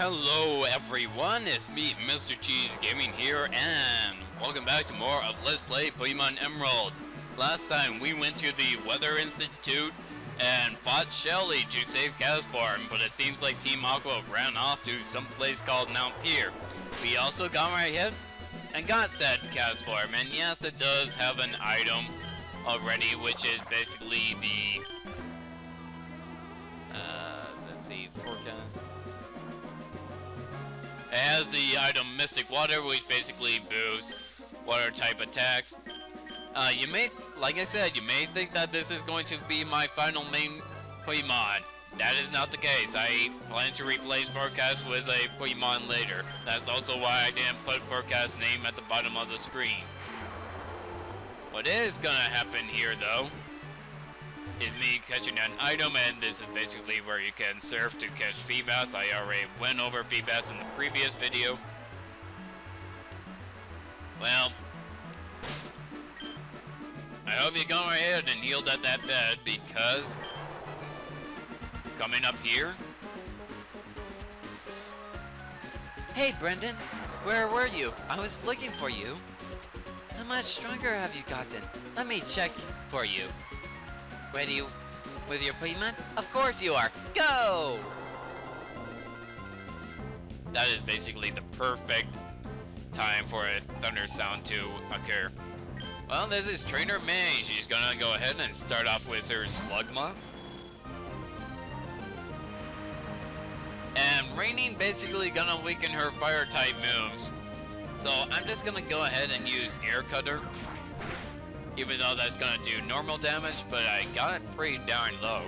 Hello everyone, it's me, Mr. Cheese Gaming here, and welcome back to more of Let's Play Pokémon Emerald. Last time we went to the Weather Institute and fought Shelly to save Castform, but it seems like Team Aqua ran off to some place called Mount Pier. We also got right ahead and got said Castform, and yes, it does have an item already, which is basically the let's see, forecast. It has the item Mystic Water, which basically boosts water type attacks. You may, like I said, you may think that this is going to be my final main Pokemon. That is not the case. I plan to replace Forecast with a Pokemon later. That's also why I didn't put Forecast's name at the bottom of the screen. What is gonna happen here though is me catching an item, and this is basically where you can surf to catch Feebas. I already went over Feebas in the previous video. Well, I hope you go ahead and healed at that bed, because coming up here. Hey Brendan, where were you? I was looking for you. How much stronger have you gotten? Let me check for you. Ready with your Pokemon? Of course you are. Go! That is basically the perfect time for a thunder sound to occur. Well, this is Trainer May. She's gonna go ahead and start off with her Slugma. And Raining basically gonna weaken her fire type moves. So I'm just gonna go ahead and use Air Cutter. Even though that's gonna do normal damage, but I got it pretty darn low.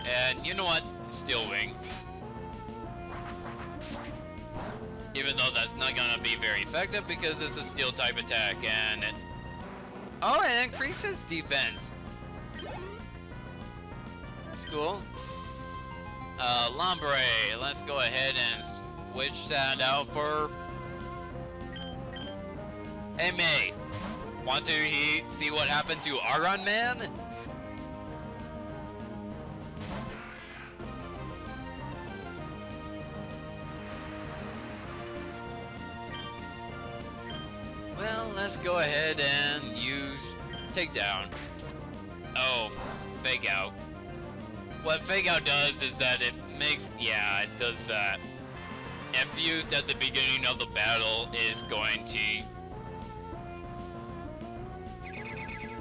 And you know what? Steel Wing. Even though that's not gonna be very effective because it's a steel type attack, and it... Oh, it increases defense. That's cool. Lombre, let's go ahead and switch that out for... Hey May, want to see what happened to Aron Man? Well, let's go ahead and use Takedown. Oh, Fake Out. What Fake Out does is that it makes, yeah, it does that. If used at the beginning of the battle, is going to...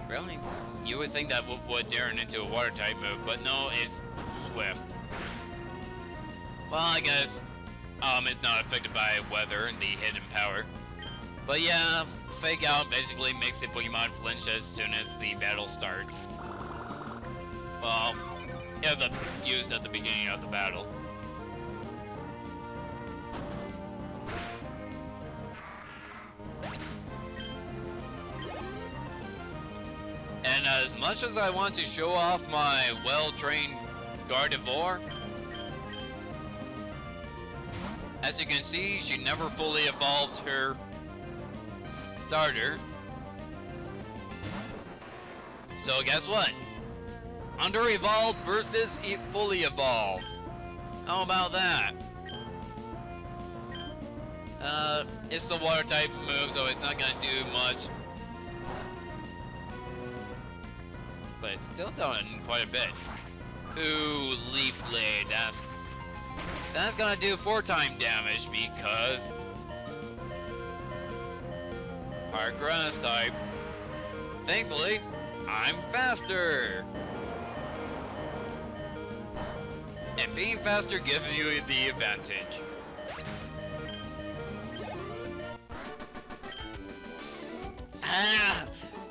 Really? You would think that would turn into a water type move, but no, it's Swift. Well, I guess it's not affected by weather and the hidden power. But yeah, Fake Out basically makes the Pokemon flinch as soon as the battle starts. Well, yeah, used at the beginning of the battle. And as much as I want to show off my well-trained Gardevoir, as you can see, she never fully evolved her starter. So guess what? Under-evolved versus fully evolved. How about that? It's the water type move, so it's not gonna do much. But it's still done quite a bit. Ooh, Leaf Blade. That's gonna do 4-time damage because Hard Grass type. Thankfully, I'm faster. And being faster gives you the advantage. Ah!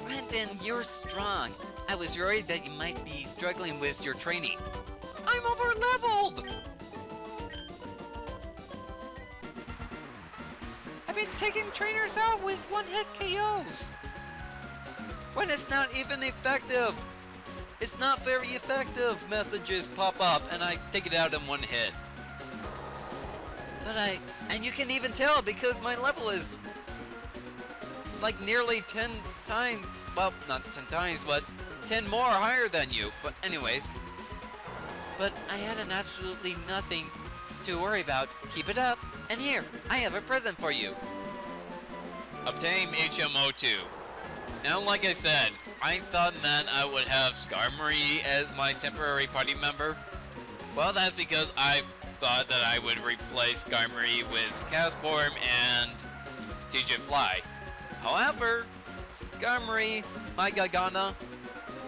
Brendan, you're strong. I was worried that you might be struggling with your training. I'm over-leveled! I've been taking trainers out with one-hit KOs. When it's not even effective. It's not very effective. Messages pop up and I take it out in one hit. But and you can even tell because my level is like nearly 10 times, well, not 10 times, but 10 more higher than you. But anyways. But I had an absolutely nothing to worry about. Keep it up. And here, I have a present for you. Obtain HMO2. Now, like I said, I thought that I would have Skarmory as my temporary party member. Well, that's because I thought that I would replace Skarmory with Castform and TJ Fly. However, Skarmory, my Gagana,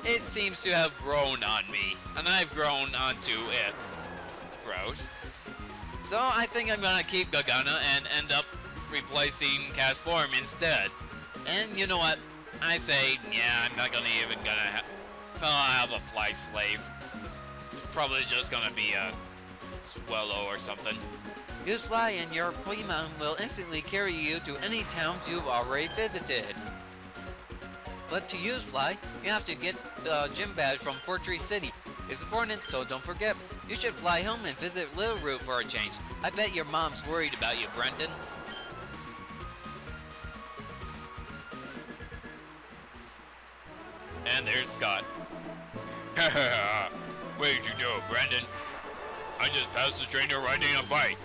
it seems to have grown on me, and I've grown onto it. Gross. So I think I'm gonna keep Gagana and end up replacing Castform instead. And you know what? I say, yeah, I'm not I have a Fly Slave. It's probably just gonna be a Swellow or something. Use Fly and your Pokemon will instantly carry you to any towns you've already visited. But to use Fly, you have to get the gym badge from Fortress City. It's important, so don't forget. You should fly home and visit Little Root for a change. I bet your mom's worried about you, Brendan. And there's Scott. Where'd you go, Brandon? I just passed the trainer riding a bike.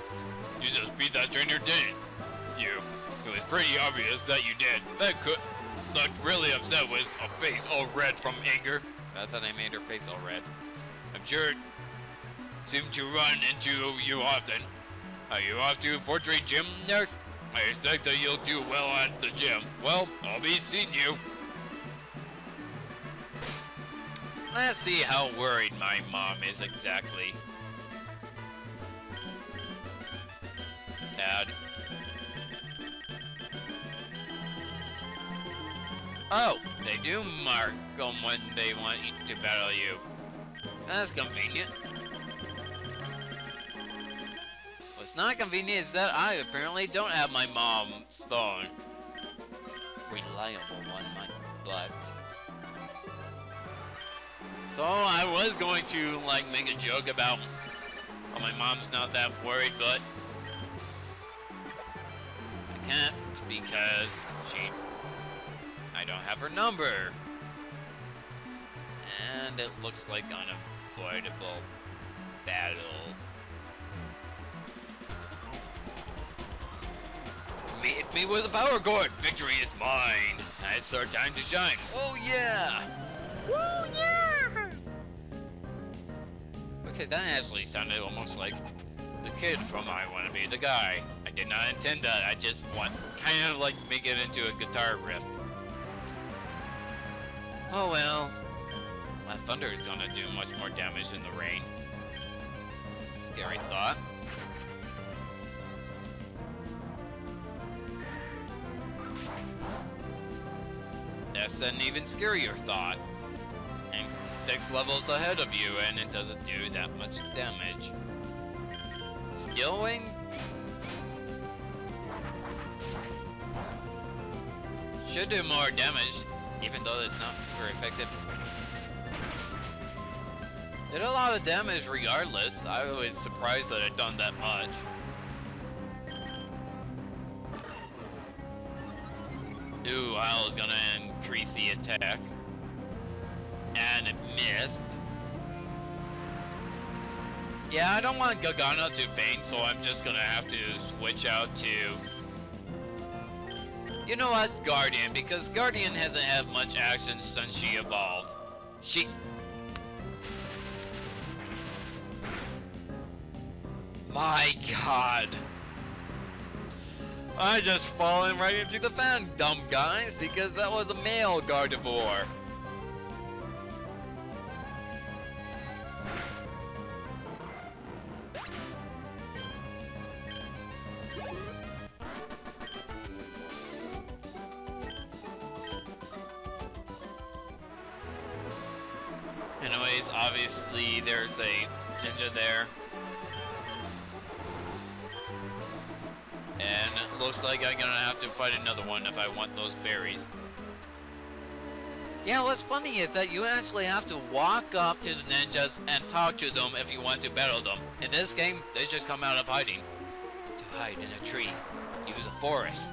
You just beat that trainer, didn't you? It was pretty obvious that you did. That looked really upset with a face all red from anger. I thought I made her face all red. I'm sure it seemed to run into you often. Are you off to Fortress Gym next? I expect that you'll do well at the gym. Well, I'll be seeing you. Let's see how worried my mom is exactly. Dad. Oh, they do mark them when they want to battle you. That's convenient. What's not convenient is that I apparently don't have my mom's phone. Reliable one, my butt. So I was going to make a joke about how my mom's not that worried, but I can't because I don't have her number. And it looks like an unavoidable battle. Meet me with a power chord. Victory is mine. It's our time to shine. Oh yeah! Woo yeah! Okay, that actually sounded almost like the kid from I Wanna Be the Guy. I did not intend that. I just kind of make it into a guitar riff. Oh well. My thunder is gonna do much more damage in the rain. Scary thought. That's an even scarier thought. And 6 levels ahead of you, and it doesn't do that much damage. Skillwing? Should do more damage, even though it's not super effective. Did a lot of damage regardless. I was surprised that it done that much. Ooh, I was gonna increase the attack. And it missed. Yeah, I don't want Gagana to faint, so I'm just gonna have to switch out to... You know what? Guardian, because Guardian hasn't had much action since she evolved. My god. I just fallen right into the fan, dumb guys, because that was a male Gardevoir. Anyways, obviously there's a ninja there. And it looks like I'm gonna have to fight another one if I want those berries. Yeah, what's funny is that you actually have to walk up to the ninjas and talk to them if you want to battle them. In this game, they just come out of hiding. To hide in a tree, use a forest.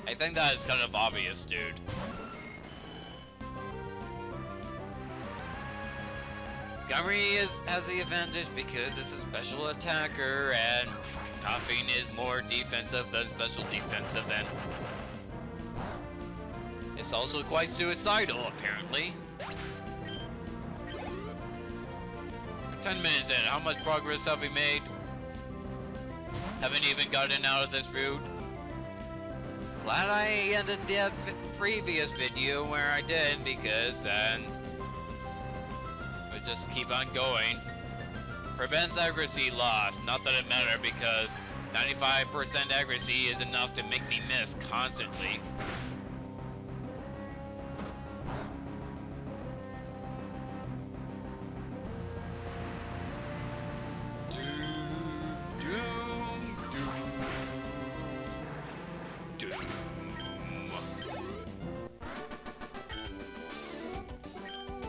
I think that is kind of obvious, dude. Has the advantage because it's a special attacker, and Coughing is more defensive than special defensive, and it's also quite suicidal, apparently. 10 minutes in, how much progress have we made? Haven't even gotten out of this route. glad I ended the previous video where I did, Because then we just keep on going. Prevents accuracy loss. Not that it matters, because 95% accuracy is enough to make me miss constantly.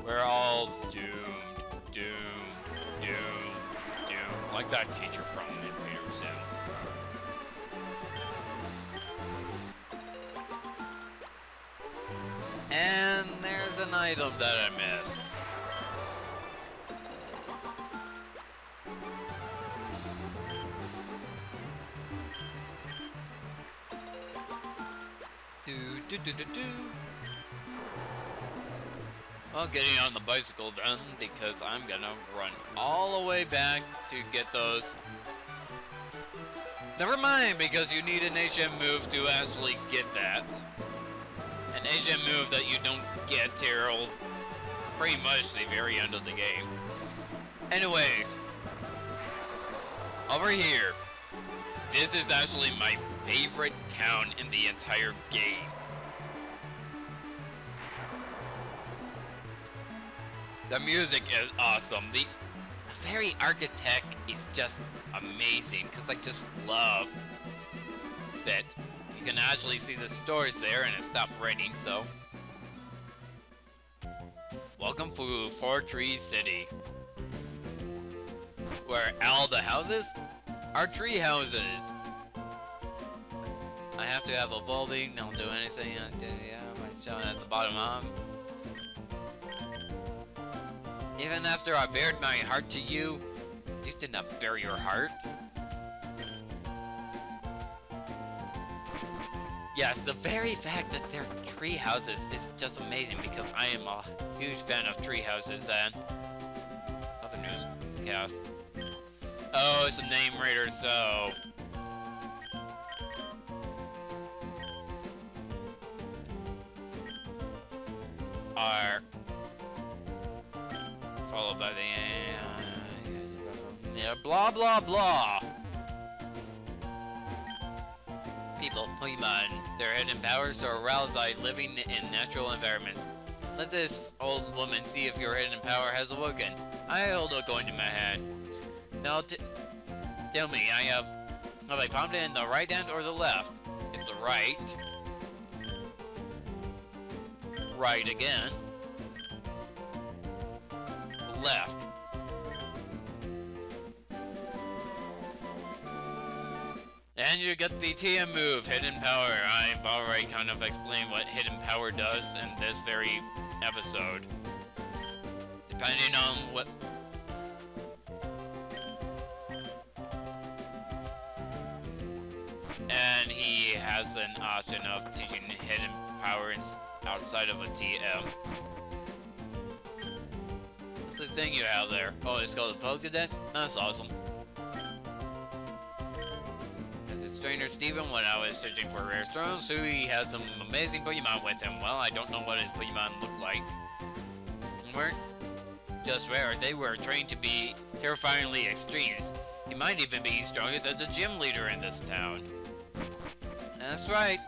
We're all doomed. Like that teacher from Invader Zim. and there's an item That I missed. Well, getting on the bicycle then, because I'm gonna run all the way back to get those. Never mind, because you need an HM move to actually get that. An HM move that you don't get till pretty much the very end of the game. Anyways, over here, this is actually my favorite town in the entire game. The music is awesome. The very architect is just amazing, because I just love that you can actually see the stores there and it stopped raining, so. Welcome to Fortree City, where all the houses are tree houses. I have to have evolving, don't do anything. Yeah, my showing at the bottom of. Even after I bared my heart to you, you did not bare your heart. Yes, the very fact that they're tree houses is just amazing, because I am a huge fan of tree houses. And other newscast. Oh, it's a name raider, so. Are followed by the blah blah blah. People, Pokemon, their hidden powers are aroused by living in natural environments. Let this old woman see if your hidden power has awoken. I hold a coin in my hand. Now, tell me, have I palmed it in the right hand or the left? It's the right. Right again. Left. And you get the TM move, Hidden Power. I've already kind of explained what Hidden Power does in this very episode. Depending on what... And he has an option of teaching Hidden Power outside of a TM. What's the thing you have there? Oh, it's called a Pokédex? That's awesome. Trainer Steven, when I was searching for rare stones, so he has some amazing Pokemon with him. Well, I don't know what his Pokemon look like. They weren't just rare, they were trained to be terrifyingly extreme. He might even be stronger than the gym leader in this town. That's right.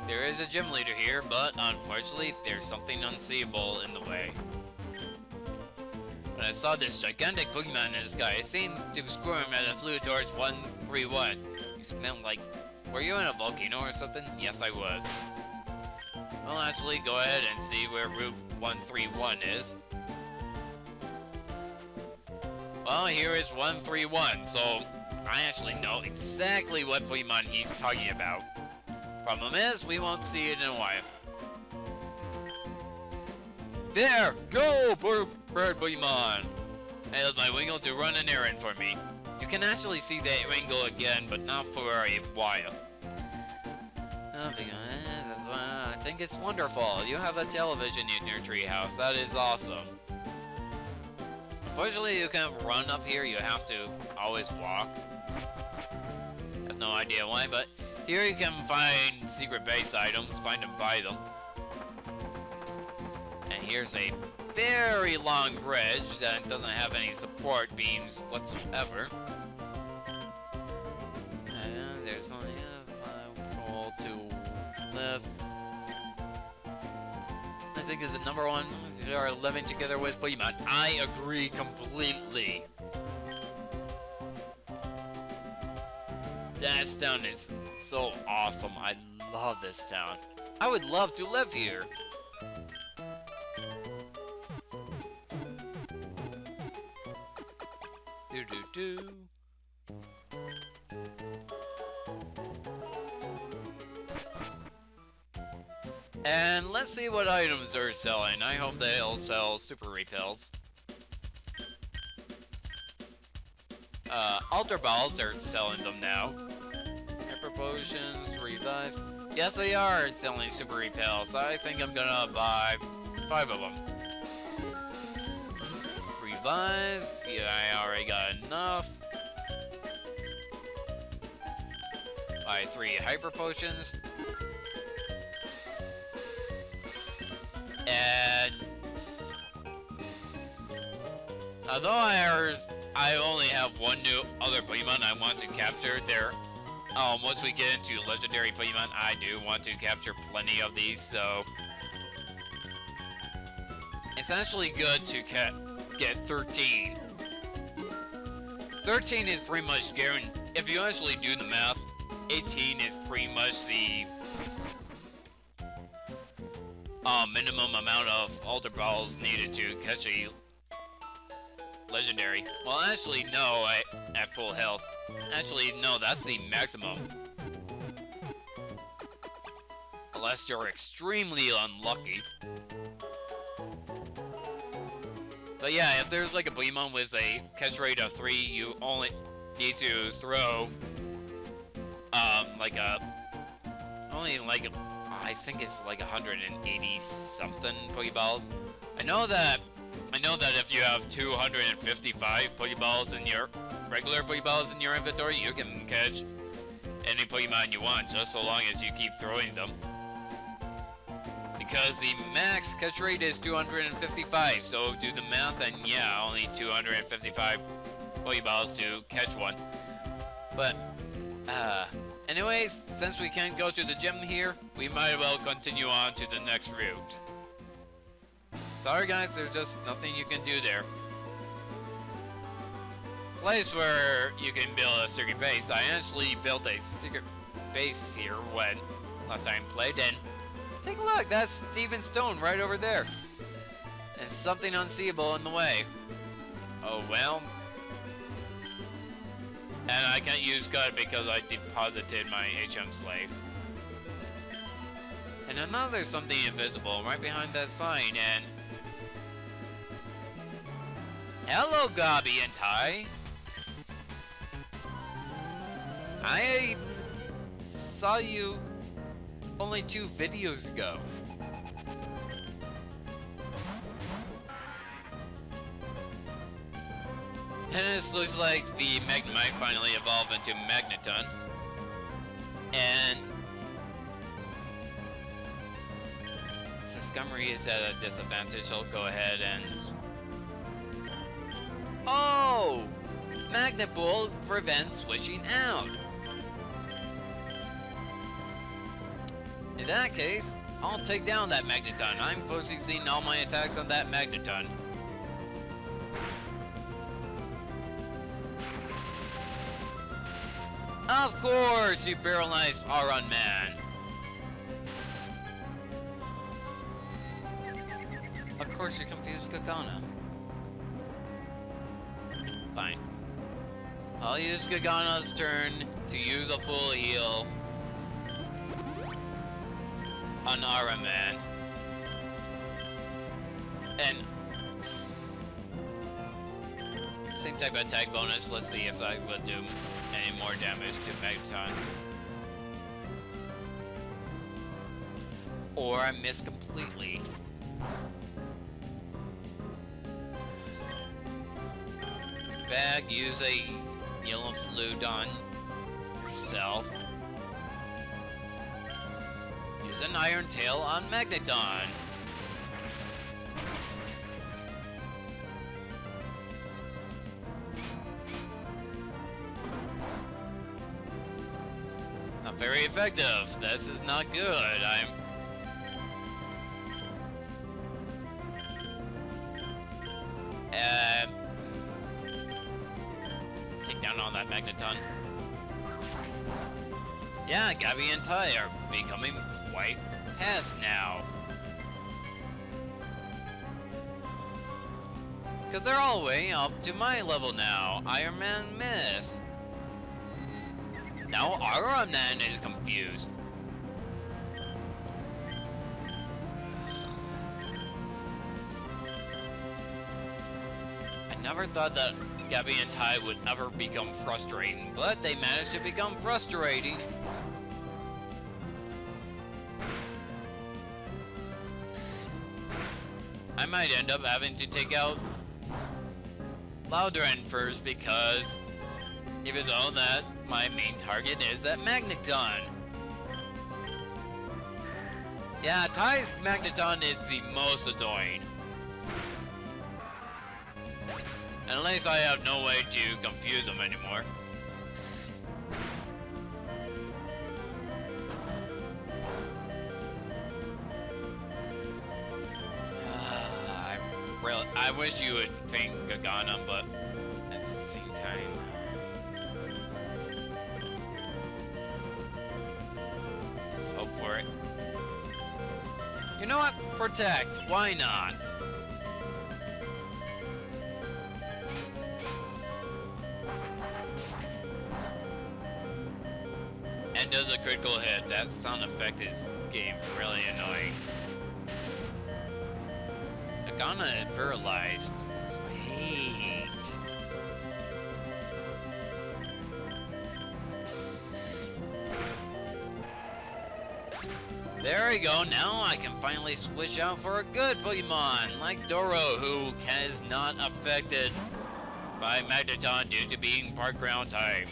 There is a gym leader here, but unfortunately, there's something unseeable in the way. When I saw this gigantic Pokemon in the sky, it seemed to squirm as it flew towards 131. You smelled like... Were you in a volcano or something? Yes, I was. Well, actually, go ahead and see where Route 131 is. Well, here is 131, so I actually know exactly what Pokemon he's talking about. Problem is, we won't see it in a while. There! Go, bird Pokemon! I held my Wingull to run an errand for me. You can actually see the Wingull again, but not for a while. I think it's wonderful. You have a television in your treehouse. That is awesome. Unfortunately, you can't run up here. You have to always walk. Have no idea why, but here you can find secret base items. Find and buy them. And here's a very long bridge that doesn't have any support beams whatsoever. There's only a roll to live. I think this is number one. They are living together with Pokemon. I agree completely. This town is so awesome. I love this town. I would love to live here. Do. And let's see what items they're selling. I hope they'll sell super repels. Altar balls, they're selling them now. Hyper potions, revive. Yes, they are selling super repels. I think I'm gonna buy 5 of them. Revives. Yeah, I already got enough. Buy 3 hyper potions. And although I only have one new other Pokemon I want to capture there, once we get into legendary Pokemon, I do want to capture plenty of these, so it's actually good to get 13. 13 is pretty much guaranteed. If you actually do the math, 18 is pretty much the minimum amount of Altar Balls needed to catch a legendary. Well, actually, no, at full health. Actually, no, that's the maximum. Unless you're extremely unlucky. But yeah, if there's like a Pokemon with a catch rate of 3, you only need to throw, I think it's like 180 something Pokeballs. I know that if you have 255 Pokeballs in your regular Pokeballs in your inventory, you can catch any Pokemon you want, just so long as you keep throwing them. Because the max catch rate is 255, so do the math, and yeah, only 255 Pokeballs to catch one. But, anyways, since we can't go to the gym here, we might as well continue on to the next route. Sorry guys, there's just nothing you can do there. Place where you can build a secret base. I actually built a secret base here when last time played, and take a look, that's Steven Stone right over there. And something unseeable in the way. Oh well. And I can't use cut because I deposited my HM slave. And I know there's something invisible right behind that sign, and hello, Gabby and Ty. I saw you only 2 videos ago. And this looks like the Magnemite finally evolved into Magneton. And since Gummery is at a disadvantage, I'll go ahead and... Oh! Magnet Bolt prevents switching out. In that case, I'll take down that Magneton. I'm focusing all my attacks on that Magneton. Of course, you paralyzed Aron Man. Of course, you confused Gagana. Fine. I'll use Gagana's turn to use a full heal. on Araman. And same type of attack bonus. Let's see if I will do any more damage to Magneton. Or I miss completely. Bag, use a yellow flute on yourself. Use an Iron Tail on Magneton. Not very effective. This is not good. Kick down on that Magneton. Yeah, Gabby and Ty are becoming quite fast now. Because they're all way up to my level now. Iron Man missed. Now Iron Man is confused. I never thought that Gabby and Ty would ever become frustrating, but they managed to become frustrating. I might end up having to take out Loudren first because even though that my main target is that Magneton. Yeah, Ty's Magneton is the most annoying. At least I have no way to confuse him anymore. I wish you would feint Gagana, but at the same time, let's hope for it. You know what? Protect. Why not? And does a critical hit. That sound effect is getting really annoying. Gagana is paralyzed. Wait. There we go. Now I can finally switch out for a good Pokemon like Doro, who is not affected by Magneton due to being part ground type.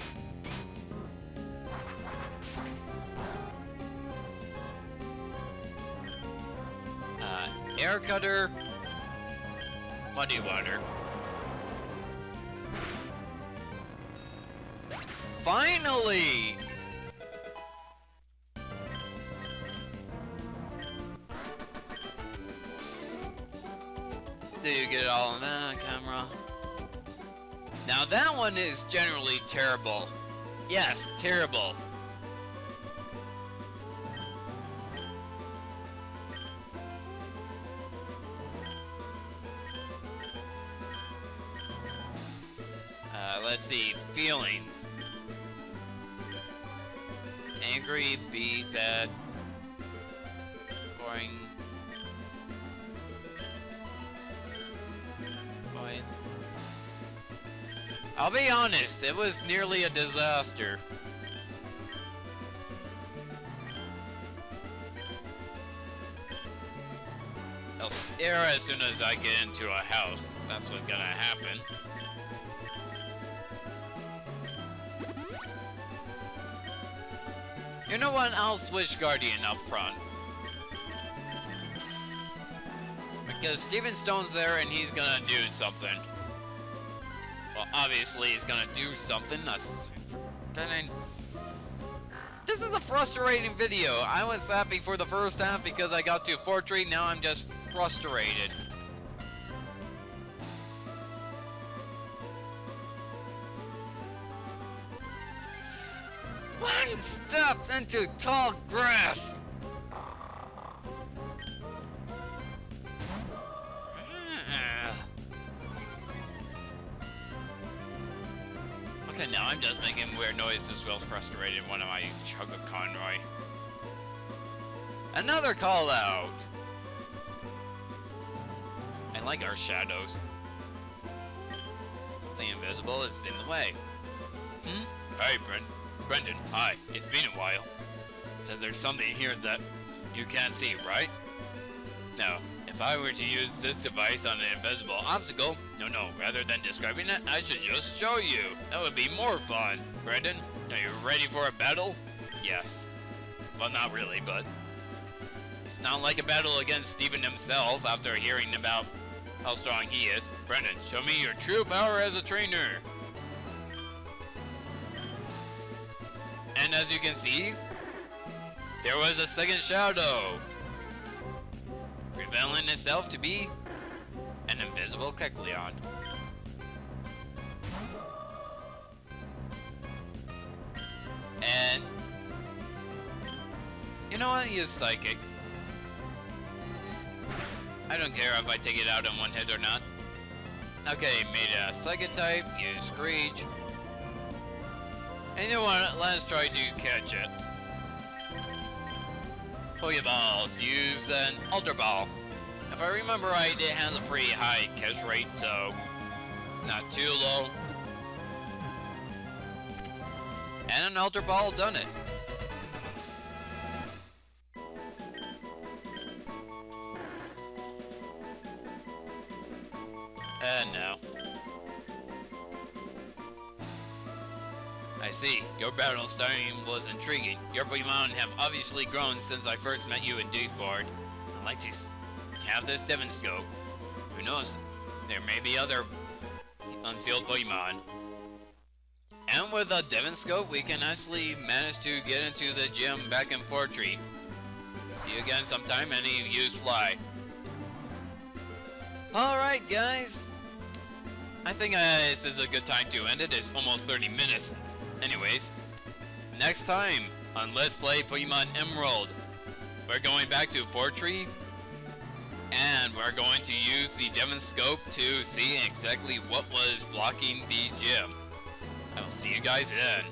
Air Cutter, Muddy Water. Finally! Do you get it all on that camera? Now that one is generally terrible. Yes, terrible. Let's see, feelings. Angry, beat, bad, boring. Point. I'll be honest, it was nearly a disaster. I'll scare as soon as I get into a house. That's what's gonna happen. You know what? I'll switch Guardian up front. Because Steven Stone's there and he's gonna do something. Well, obviously he's gonna do something. This is a frustrating video. I was happy for the first half because I got to Fortree. Now I'm just frustrated. One step into tall grass. Okay, now I'm just making weird noises while frustrated when I chug a Conroy. Another call out. I like our shadows. Something invisible is in the way. Hey, Brendan. Hi. It's been a while. Says there's something here that you can't see, right? No. If I were to use this device on an invisible obstacle, no, rather than describing it, I should just show you. That would be more fun. Brendan, are you ready for a battle? Yes. Well, not really, but it's not like a battle against Steven himself after hearing about how strong he is. Brendan, show me your true power as a trainer. And as you can see, there was a second shadow, revealing itself to be an invisible Kecleon. And you know what? He is psychic. I don't care if I take it out in one hit or not. Okay, made a psychic type, use Screech. And you know what? Let's try to catch it. Pokeballs, use an Ultra Ball. If I remember right, it has a pretty high catch rate, so not too low. And an Ultra Ball done it. And now. I see. Your battle starting was intriguing. Your Pokemon have obviously grown since I first met you in Dewford. I'd like to have this Devinscope. Who knows? There may be other unsealed Pokemon. And with a Devinscope, we can actually manage to get into the gym back in Fortree. See you again sometime, and you use Fly. Alright, guys. I think this is a good time to end it. It's almost 30 minutes. Anyways, next time on Let's Play Pokemon Emerald, we're going back to Fortree, and we're going to use the Devinscope to see exactly what was blocking the gym. I will see you guys then.